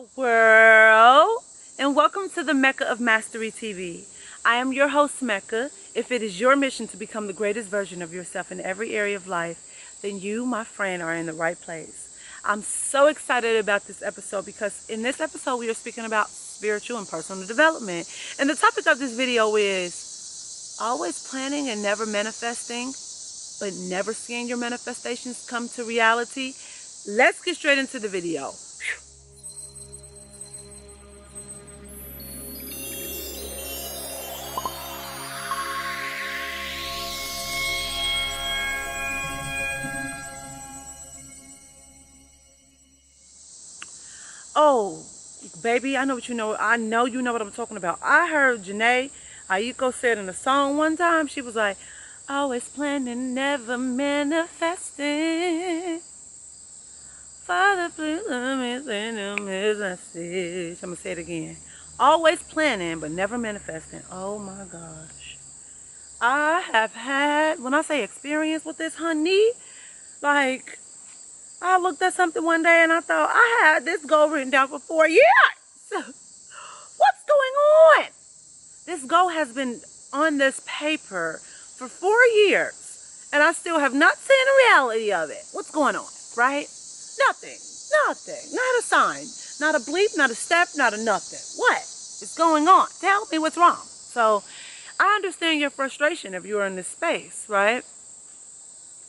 Hello world, and welcome to the Mecca of Mastery TV. I am your host, Mecca. If it is your mission to become the greatest version of yourself in every area of life, then you, my friend, are in the right place. I'm so excited about this episode because in this episode we are speaking about spiritual and personal development. And the topic of this video is always planning and never manifesting, but never seeing your manifestations come to reality. Let's get straight into the video. Oh, baby, I know what you know. I know you know what I'm talking about. I heard Janae Aiko said in a song one time, she was like, always planning, never manifesting. Father, please let me send a message. I'm going to say it again. Always planning, but never manifesting. Oh, my gosh. I have had, when I say experience with this, honey, like, I looked at something one day and I thought, I had this goal written down for 4 years. What's going on? This goal has been on this paper for 4 years and I still have not seen the reality of it. What's going on, right? Nothing. Not a sign, not a bleep, not a step, not a nothing. What is going on? Tell me what's wrong. So I understand your frustration if you're in this space, right?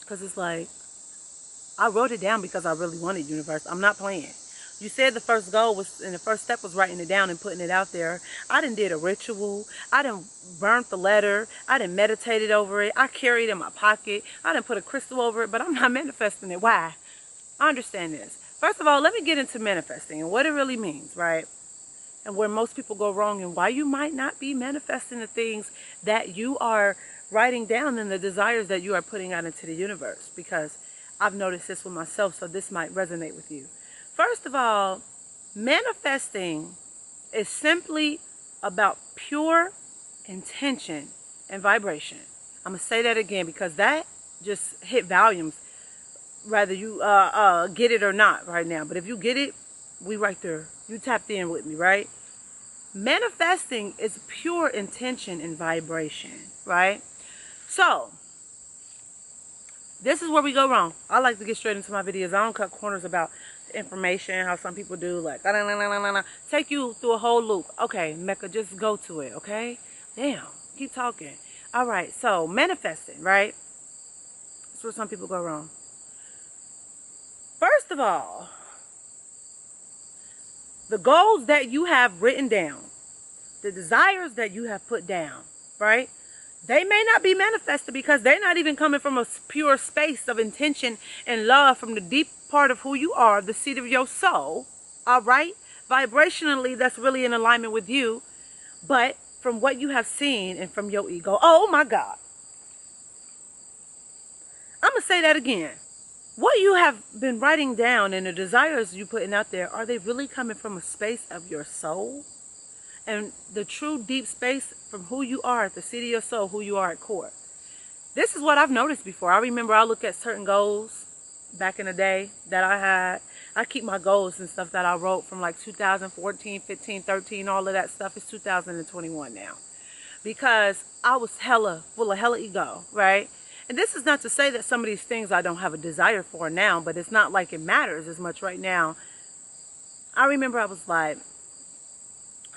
Because it's like, I wrote it down because I really wanted, universe. I'm not playing. You said the first goal was, and the first step was writing it down and putting it out there. I done did a ritual. I done burnt the letter. I done meditated over it. I carried it in my pocket. I done put a crystal over it, but I'm not manifesting it. Why? I understand this. First of all, let me get into manifesting and what it really means, right? And where most people go wrong and why you might not be manifesting the things that you are writing down and the desires that you are putting out into the universe. Because I've noticed this with myself, so this might resonate with you. First of all, manifesting is simply about pure intention and vibration. I'm going to say that again because that just hit volumes, whether you get it or not right now. But if you get it, we right there. You tapped in with me, right? Manifesting is pure intention and vibration, right? So this is where we go wrong. I like to get straight into my videos. I don't cut corners about information, how some people do, like, take you through a whole loop. Okay, Mecca, just go to it, okay? Damn, keep talking. All right, so manifesting, right? That's where some people go wrong. First of all, the goals that you have written down, the desires that you have put down, right? They may not be manifested because they're not even coming from a pure space of intention and love from the deep part of who you are, the seat of your soul, all right? Vibrationally, that's really in alignment with you. But from what you have seen and from your ego, oh my God. I'm going to say that again. What you have been writing down and the desires you're putting out there, are they really coming from a space of your soul? And the true deep space from who you are at the seat of your soul, who you are at core. This is what I've noticed before. I remember I look at certain goals back in the day that I had. I keep my goals and stuff that I wrote from like 2014, 15, 13, all of that stuff is 2021 now. Because I was full of hella ego, right? And this is not to say that some of these things I don't have a desire for now, but it's not like it matters as much right now. I remember I was like,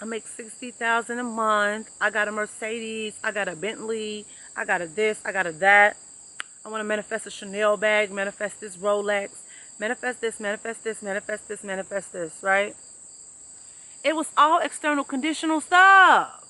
I make $60,000 a month. I got a Mercedes. I got a Bentley. I got a this. I got a that. I want to manifest a Chanel bag. Manifest this Rolex. Manifest this. Manifest this. Manifest this. Manifest this. Right? It was all external conditional stuff.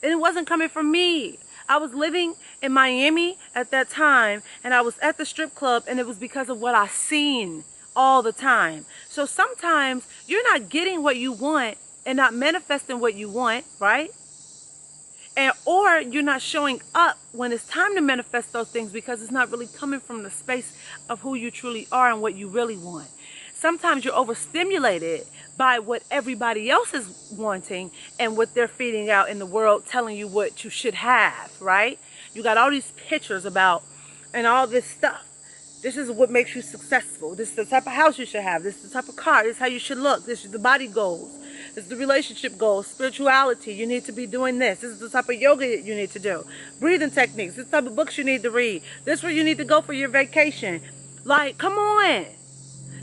And it wasn't coming from me. I was living in Miami at that time. And I was at the strip club. And it was because of what I seen all the time. So sometimes you're not getting what you want and not manifesting what you want, right? And or you're not showing up when it's time to manifest those things because it's not really coming from the space of who you truly are and what you really want. Sometimes you're overstimulated by what everybody else is wanting and what they're feeding out in the world, telling you what you should have, right? You got all these pictures about and all this stuff This is what makes you successful. This is the type of house you should have. This is the type of car. This is how you should look. This is the body goals. This is the relationship goals. Spirituality. You need to be doing this. This is the type of yoga you need to do. Breathing techniques. This type of books you need to read. This is where you need to go for your vacation. Like, come on.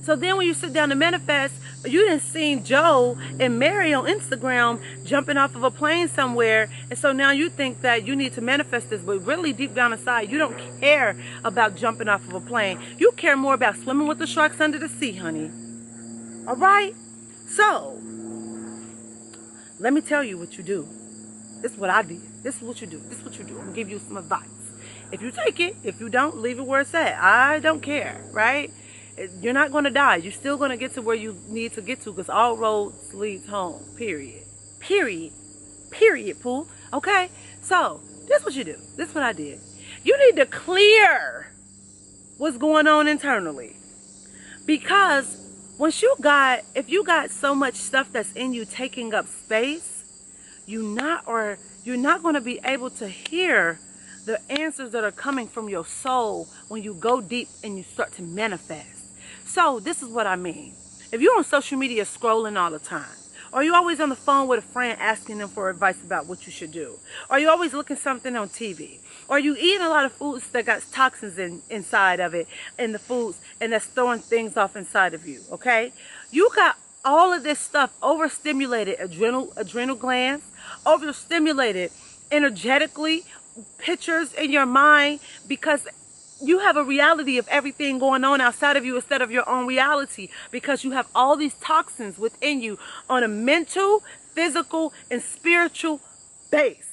So then when you sit down to manifest, you done seen Joe and Mary on Instagram jumping off of a plane somewhere. And so now you think that you need to manifest this. But really deep down inside, you don't care about jumping off of a plane. You care more about swimming with the sharks under the sea, honey. All right? So, let me tell you what you do. This is what I did. This is what you do. This is what you do. I'm going to give you some advice. If you take it, if you don't, leave it where it's at. I don't care, right? You're not going to die. You're still going to get to where you need to get to because all roads lead home, period. Period. Period, Pooh. Okay? So, this is what you do. This is what I did. You need to clear what's going on internally. Because if you got so much stuff that's in you taking up space, you're not going to be able to hear the answers that are coming from your soul when you go deep and you start to manifest. So this is what I mean. If you're on social media scrolling all the time, or you're always on the phone with a friend asking them for advice about what you should do, or you're always looking something on TV, or you eating a lot of foods that got toxins inside of it, in the foods, and that's throwing things off inside of you, okay? You got all of this stuff overstimulated adrenal glands, overstimulated energetically, pictures in your mind, because you have a reality of everything going on outside of you instead of your own reality, because you have all these toxins within you on a mental, physical, and spiritual base.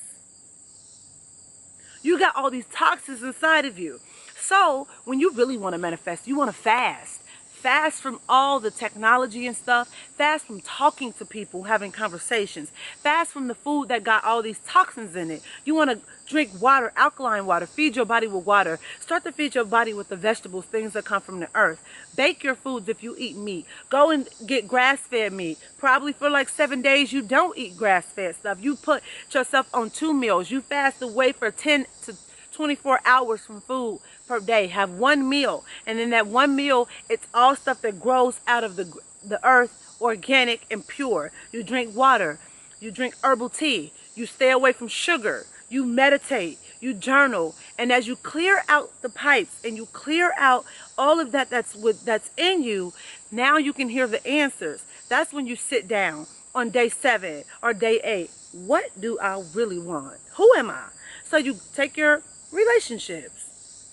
You got all these toxins inside of you. So when you really want to manifest, you want to fast. Fast from all the technology and stuff. Fast from talking to people, having conversations. Fast from the food that got all these toxins in it. You want to drink water, alkaline water. Feed your body with water. Start to feed your body with the vegetables, things that come from the earth. Bake your foods if you eat meat. Go and get grass-fed meat. Probably for like 7 days you don't eat grass-fed stuff. You put yourself on 2 meals. You fast away for 10 to 24 hours from food per day. Have 1 meal, and in that 1 meal, it's all stuff that grows out of the earth, organic and pure. You drink water, you drink herbal tea, you stay away from sugar, you meditate, you journal, and as you clear out the pipes and you clear out all of that that's in you, now you can hear the answers. That's when you sit down on day 7 or day 8. What do I really want? Who am I? So you take your relationships.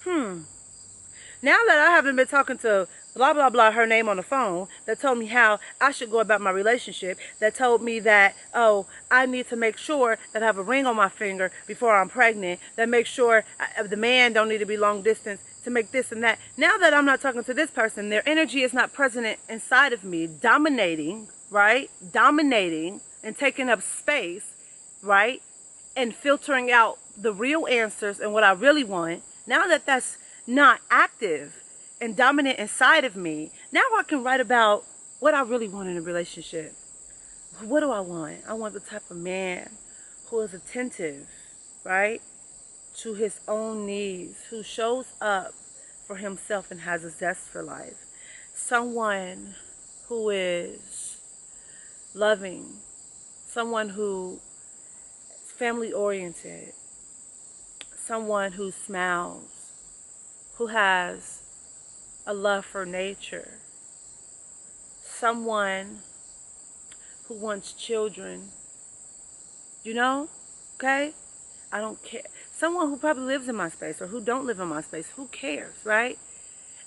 Now that I haven't been talking to blah blah blah, her name on the phone, that told me how I should go about my relationship, that told me that, oh, I need to make sure that I have a ring on my finger before I'm pregnant, that makes sure the man don't need to be long distance to make this and that. Now that I'm not talking to this person, their energy is not present inside of me, dominating, right? Dominating and taking up space, right? And filtering out the real answers and what I really want. Now that that's not active and dominant inside of me, now I can write about what I really want in a relationship. What do I want? I want the type of man who is attentive, right, to his own needs, who shows up for himself and has a zest for life. Someone who is loving, someone who is family oriented, someone who smiles, who has a love for nature, someone who wants children, you know, okay? I don't care. Someone who probably lives in my space or who don't live in my space, who cares, right?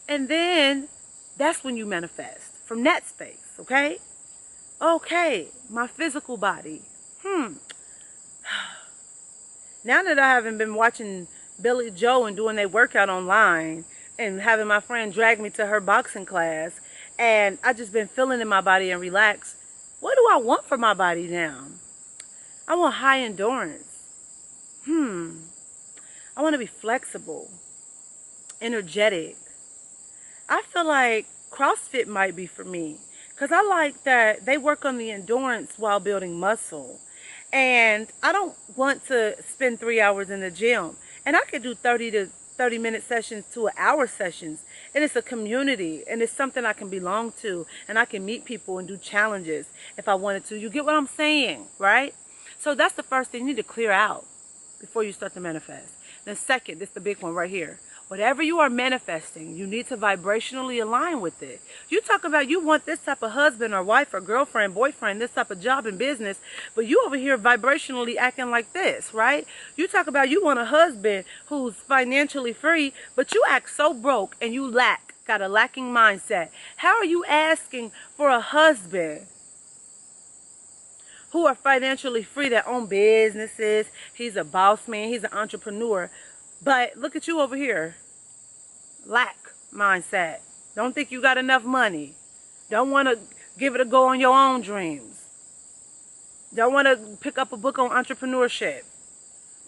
And then that's when you manifest from that space, okay? Okay, my physical body. Now that I haven't been watching Billy Joe and doing their workout online and having my friend drag me to her boxing class, and I just been feeling in my body and relaxed, what do I want for my body now? I want high endurance. I want to be flexible, energetic. I feel like CrossFit might be for me, because I like that they work on the endurance while building muscle. And I don't want to spend 3 hours in the gym. And I could do 30 to 30-minute sessions to an hour sessions. And it's a community, and it's something I can belong to, and I can meet people and do challenges if I wanted to. You get what I'm saying, right? So that's the first thing you need to clear out before you start to manifest. Then second, this is the big one right here. Whatever you are manifesting, you need to vibrationally align with it. You talk about you want this type of husband or wife or girlfriend, boyfriend, this type of job and business, but you over here vibrationally acting like this, right? You talk about you want a husband who's financially free, but you act so broke and you got a lacking mindset. How are you asking for a husband who are financially free, that own businesses? He's a boss man, he's an entrepreneur. But look at you over here. Lack mindset. Don't think you got enough money. Don't want to give it a go on your own dreams. Don't want to pick up a book on entrepreneurship.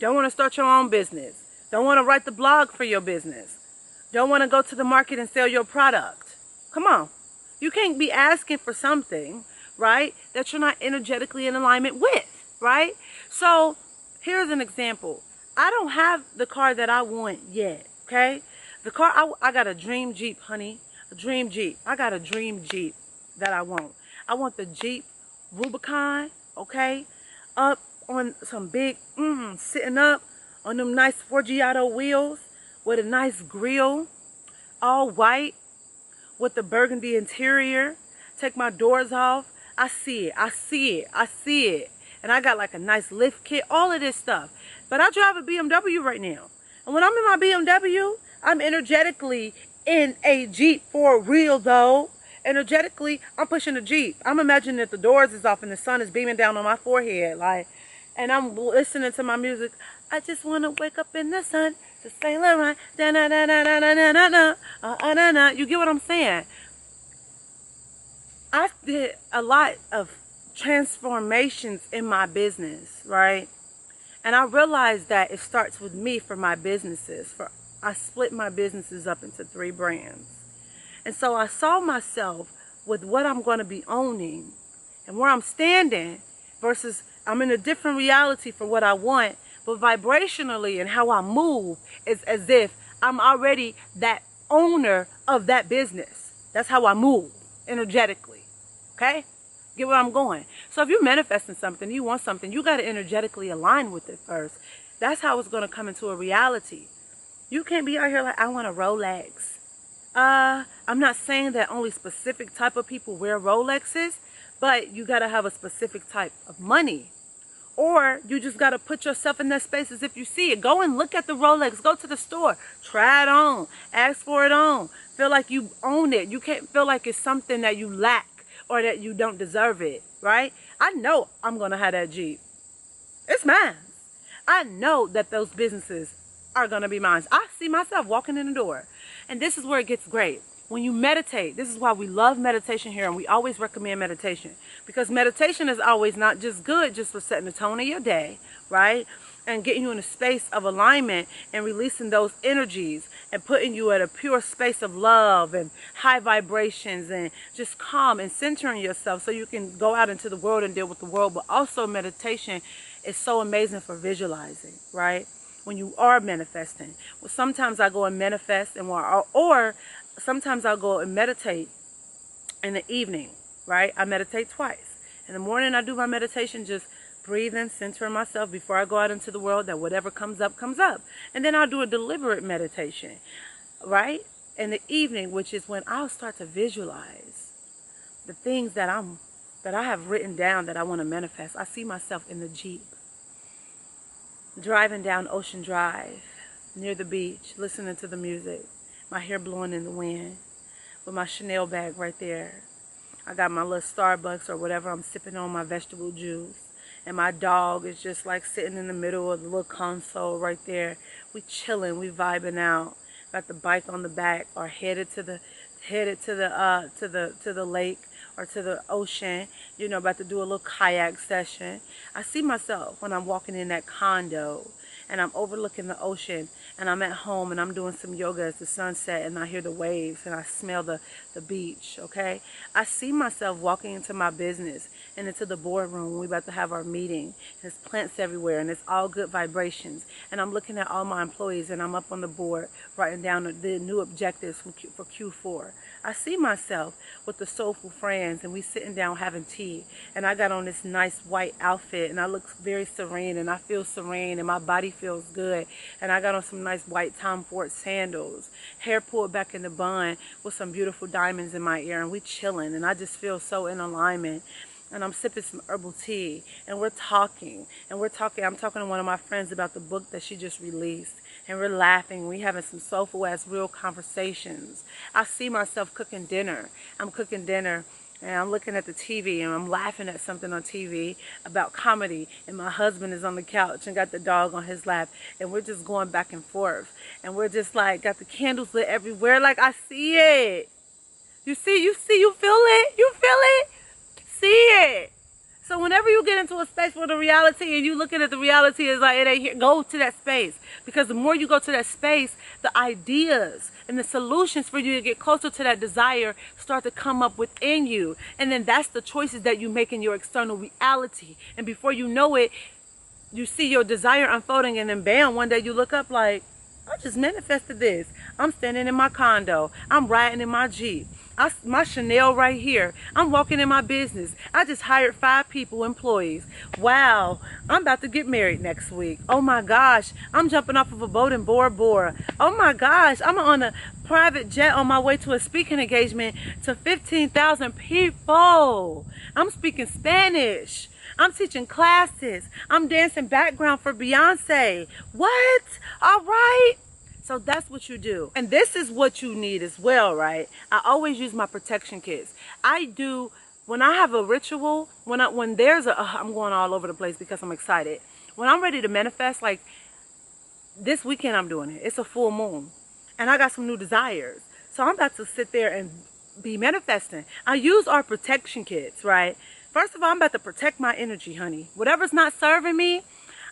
Don't want to start your own business. Don't want to write the blog for your business. Don't want to go to the market and sell your product. Come on. You can't be asking for something, right, that you're not energetically in alignment with, right? So here's an example. I don't have the car that I want yet, okay? The car, I got a dream Jeep, honey. A dream Jeep. I got a dream Jeep that I want. I want the Jeep Rubicon, okay? Up on some big, sitting up on them nice Forgiato wheels with a nice grill, all white, with the burgundy interior. Take my doors off. I see it. I see it. I see it. And I got like a nice lift kit, all of this stuff. But I drive a BMW right now. And when I'm in my BMW, I'm energetically in a Jeep for real though. Energetically, I'm pushing a Jeep. I'm imagining that the doors is off and the sun is beaming down on my forehead. And I'm listening to my music. I just want to wake up in the sun to sail around. You get what I'm saying? I did a lot of transformations in my business, right? And I realized that it starts with me for my businesses. I split my businesses up into 3 brands. And so I saw myself with what I'm going to be owning and where I'm standing versus I'm in a different reality for what I want, but vibrationally and how I move is as if I'm already that owner of that business. That's how I move energetically. Okay? Get where I'm going. So if you're manifesting something, you want something, you got to energetically align with it first. That's how it's going to come into a reality. You can't be out here like, I want a Rolex. I'm not saying that only specific type of people wear Rolexes, but you got to have a specific type of money. Or you just got to put yourself in that space as if you see it. Go and look at the Rolex. Go to the store. Try it on. Ask for it on. Feel like you own it. You can't feel like it's something that you lack or that you don't deserve it, right? I know I'm going to have that Jeep. It's mine. I know that those businesses are going to be mine. I see myself walking in the door. And this is where it gets great. When you meditate, this is why we love meditation here, and we always recommend meditation. Because meditation is always not just good just for setting the tone of your day, right? And getting you in a space of alignment and releasing those energies and putting you at a pure space of love and high vibrations and just calm and centering yourself so you can go out into the world and deal with the world. But also meditation is so amazing for visualizing, right? When you are manifesting. Well, sometimes I go and manifest or sometimes I'll go and meditate in the evening, right? I meditate twice. In the morning, I do my meditation, just breathing, centering myself before I go out into the world, that whatever comes up, comes up. And then I'll do a deliberate meditation, right? In the evening, which is when I'll start to visualize the things that I have written down that I want to manifest. I see myself in the Jeep, driving down Ocean Drive, near the beach, listening to the music. My hair blowing in the wind with my Chanel bag right there. I got my little Starbucks or whatever I'm sipping on, my vegetable juice. And my dog is just like sitting in the middle of the little console right there. We chilling, we vibing out. Got the bike on the back or headed to the lake or to the ocean, you know, about to do a little kayak session. I see myself when I'm walking in that condo and I'm overlooking the ocean, and I'm at home and I'm doing some yoga as the sun set, and I hear the waves and I smell the beach, okay? I see myself walking into my business and into the boardroom when we're about to have our meeting. There's plants everywhere and it's all good vibrations. And I'm looking at all my employees and I'm up on the board writing down the new objectives for Q4. I see myself with the soulful friends and we sitting down having tea, and I got on this nice white outfit and I look very serene and I feel serene and my body feels good, and I got on some nice white Tom Ford sandals, hair pulled back in the bun with some beautiful diamonds in my ear, and we chilling and I just feel so in alignment. And I'm sipping some herbal tea and we're talking. I'm talking to one of my friends about the book that she just released, and we're laughing. We having some soulful ass real conversations. I see myself cooking dinner. I'm cooking dinner and I'm looking at the TV and I'm laughing at something on TV about comedy, and my husband is on the couch and got the dog on his lap, and we're just going back and forth, and we're just like got the candles lit everywhere. Like, I see it. You feel it? You feel it? See it. So whenever you get into a space where the reality, and you looking at the reality is like it ain't here, go to that space, because the more you go to that space, the ideas and the solutions for you to get closer to that desire start to come up within you, and then that's the choices that you make in your external reality, and before you know it, you see your desire unfolding, and then bam, one day you look up like, I just manifested this. I'm standing in my condo. I'm riding in my Jeep. My Chanel right here. I'm walking in my business. I just hired 5 people, employees. Wow, I'm about to get married next week. Oh my gosh, I'm jumping off of a boat in Bora Bora. Oh my gosh, I'm on a private jet on my way to a speaking engagement to 15,000 people. I'm speaking Spanish. I'm teaching classes. I'm dancing background for Beyonce. What? All right. So that's what you do. And this is what you need as well, right? I always use my protection kits. I do, when I have a ritual, when there's a, I'm going all over the place because I'm excited. When I'm ready to manifest, like this weekend I'm doing it. It's a full moon. And I got some new desires. So I'm about to sit there and be manifesting. I use our protection kits, right? First of all, I'm about to protect my energy, honey. Whatever's not serving me,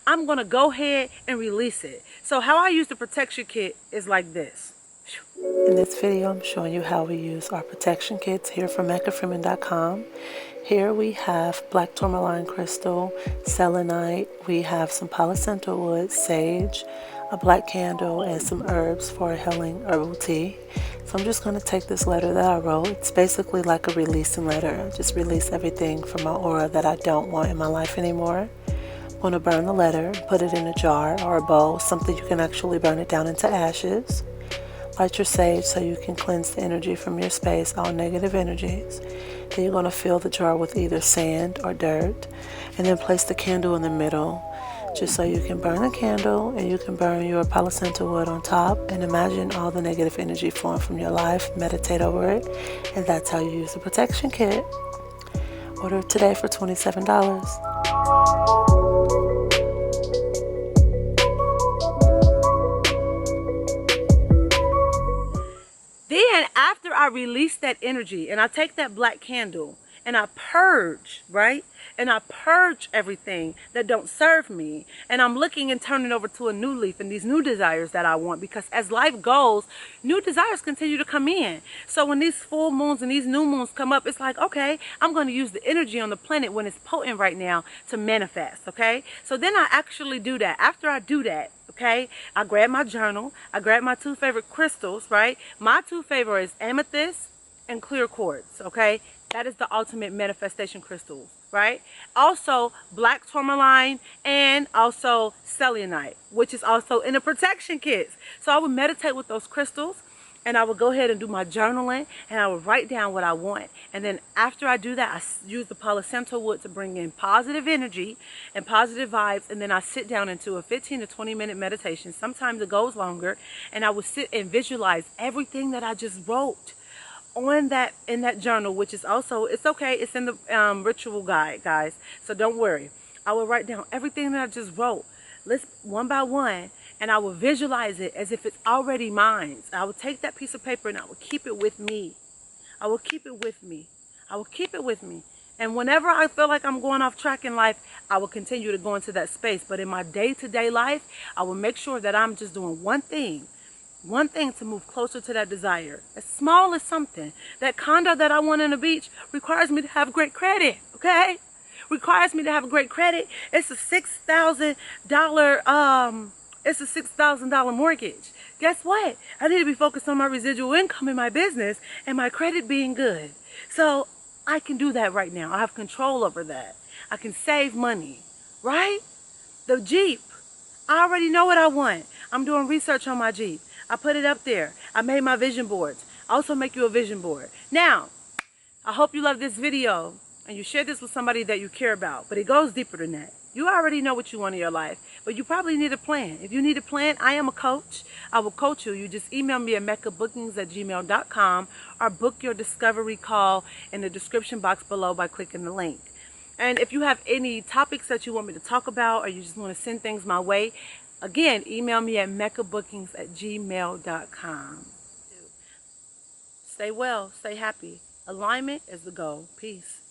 I'm going to go ahead and release it. So how I use the protection kit is like this. In this video, I'm showing you how we use our protection kits here from MeccaFreeman.com. Here we have black tourmaline crystal, selenite, we have some palo santo wood, sage, a black candle, and some herbs for a healing herbal tea. So I'm just going to take this letter that I wrote. It's basically like a releasing letter. I just release everything from my aura that I don't want in my life anymore. I'm going to burn the letter, put it in a jar or a bowl, something you can actually burn it down into ashes. Light your sage so you can cleanse the energy from your space, all negative energies. Then you're going to fill the jar with either sand or dirt, and then place the candle in the middle, just so you can burn the candle and you can burn your palo santo wood on top, and imagine all the negative energy flowing from your life. Meditate over it, and that's how you use the protection kit. Order today for $27. Then after I release that energy and I take that black candle and I purge, right? And I purge everything that don't serve me. And I'm looking and turning over to a new leaf and these new desires that I want, because as life goes, new desires continue to come in. So when these full moons and these new moons come up, it's like, okay, I'm going to use the energy on the planet when it's potent right now to manifest, okay? So then I actually do that. After I do that, okay, I grab my journal, I grab my 2 favorite crystals, right? My 2 favorites, amethyst and clear quartz, okay? That is the ultimate manifestation crystals, right? Also, black tourmaline and also selenite, which is also in the protection kits. So I would meditate with those crystals, and I would go ahead and do my journaling, and I would write down what I want. And then after I do that, I use the palo santo wood to bring in positive energy and positive vibes, and then I sit down into a 15 to 20 minute meditation. Sometimes it goes longer, and I would sit and visualize everything that I just wrote on that, in that journal, which is also, it's okay, it's in the ritual guide, guys, so don't worry. I will write down everything that I just wrote, list one by one, and I will visualize it as if it's already mine. I will take that piece of paper and I will keep it with me. I will keep it with me. I will keep it with me. And whenever I feel like I'm going off track in life, I will continue to go into that space. But in my day-to-day life, I will make sure that I'm just doing one thing to move closer to that desire. As small as something. That condo that I want on the beach requires me to have great credit, okay? Requires me to have great credit. It's a $6,000 mortgage. Guess what? I need to be focused on my residual income in my business and my credit being good. So I can do that right now. I have control over that. I can save money, right? The Jeep. I already know what I want. I'm doing research on my Jeep. I put it up there. I made my vision boards. I also make you a vision board. Now, I hope you love this video and you share this with somebody that you care about. But it goes deeper than that. You already know what you want in your life, but you probably need a plan. If you need a plan, I am a coach. I will coach you. You just email me at meccabookings@gmail.com or book your discovery call in the description box below by clicking the link. And if you have any topics that you want me to talk about or you just want to send things my way, again, email me at meccabookings@gmail.com. Stay well, stay happy. Alignment is the goal. Peace.